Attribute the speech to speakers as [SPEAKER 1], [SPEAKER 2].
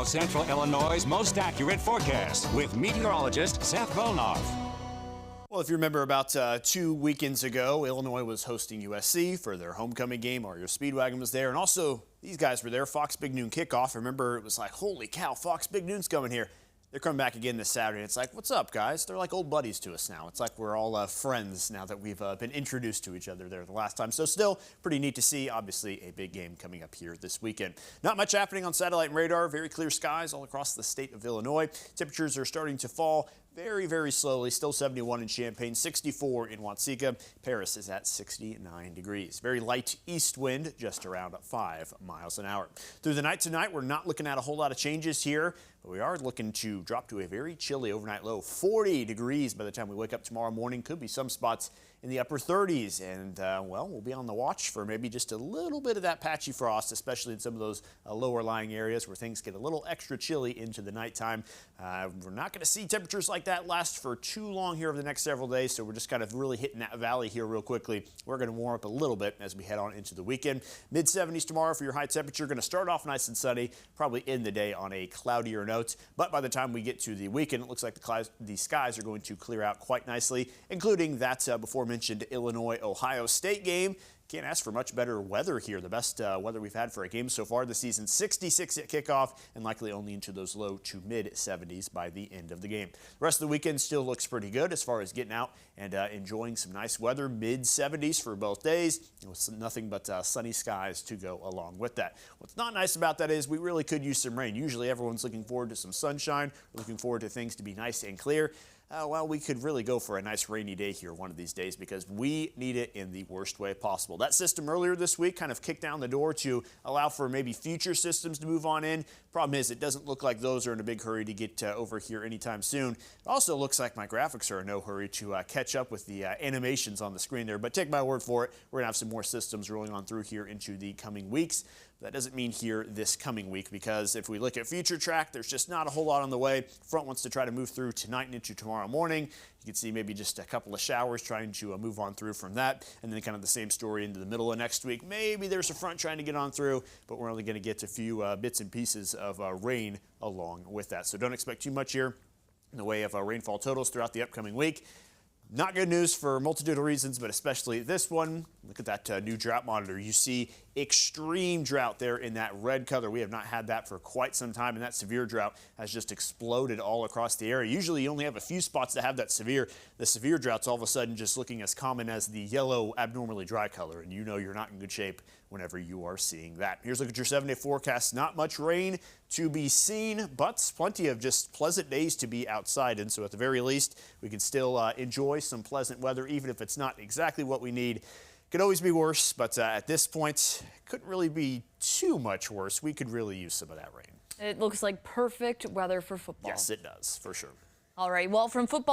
[SPEAKER 1] South Central Illinois' most accurate forecast with meteorologist Seth Bohnhoff.
[SPEAKER 2] Well, if you remember about 2 weekends ago, Illinois was hosting USC for their homecoming game. Your Speedwagon was there, and also these guys were there. Fox Big Noon kickoff. Remember, it was like, holy cow, Fox Big Noon's coming here. They're coming back again this Saturday. It's like, what's up, guys? They're like old buddies to us now. It's like we're all friends now that we've been introduced to each other there the last time. So still pretty neat to see. Obviously, a big game coming up here this weekend. Not much happening on satellite and radar. Very clear skies all across the state of Illinois. Temperatures are starting to fall very, very slowly. Still 71 in Champaign, 64 in Watseka. Paris is at 69 degrees. Very light east wind, just around 5 miles an hour. Through the night tonight, we're not looking at a whole lot of changes here, but we are looking to drop to a very chilly overnight low. 40 degrees by the time we wake up tomorrow morning. Could be some spots in the upper 30s. And, well, we'll be on the watch for maybe just a little bit of that patchy frost, especially in some of those lower lying areas where things get a little extra chilly into the nighttime. We're not going to see temperatures like that last for too long here over the next several days, so we're just kind of really hitting that valley here real quickly. We're going to warm up a little bit as we head on into the weekend. Mid-70s tomorrow for your high temperature. Going to start off nice and sunny, probably end the day on a cloudier note. But by the time we get to the weekend, it looks like the skies are going to clear out quite nicely, including that before mentioned Illinois-Ohio State game. Can't ask for much better weather here. The best weather we've had for a game so far this season. 66 at kickoff and likely only into those low to mid 70s by the end of the game. The rest of the weekend still looks pretty good as far as getting out and enjoying some nice weather. Mid 70s for both days with nothing but sunny skies to go along with that. What's not nice about that is we really could use some rain. Usually everyone's looking forward to some sunshine, looking forward to things to be nice and clear. Well, we could really go for a nice rainy day here one of these days because we need it in the worst way possible. That system earlier this week kind of kicked down the door to allow for maybe future systems to move on in. Problem is, it doesn't look like those are in a big hurry to get over here anytime soon. It also looks like my graphics are in no hurry to catch up with the animations on the screen there. But take my word for it, we're going to have some more systems rolling on through here into the coming weeks. That doesn't mean here this coming week, because if we look at future track, there's just not a whole lot on the way. Front wants to try to move through tonight and into tomorrow morning. You can see maybe just a couple of showers trying to move on through from that, and then kind of the same story into the middle of next week. Maybe there's a front trying to get on through, but we're only going to get a few bits and pieces of rain along with that. So don't expect too much here in the way of rainfall totals throughout the upcoming week. Not good news for a multitude of reasons, but especially this one. Look at that new drought monitor. You see extreme drought there in that red color. We have not had that for quite some time, and that severe drought has just exploded all across the area. Usually you only have a few spots that have that severe. The severe drought's all of a sudden just looking as common as the yellow abnormally dry color, and you know you're not in good shape whenever you are seeing that. Here's a look at your 7-day forecast. Not much rain to be seen, but plenty of just pleasant days to be outside in. So at the very least, we can still enjoy some pleasant weather, even if it's not exactly what we need. Could always be worse, but at this point, couldn't really be too much worse. We could really use some of that rain.
[SPEAKER 3] It looks like perfect weather for football.
[SPEAKER 2] Yes, it does, for sure.
[SPEAKER 3] All right, well, from football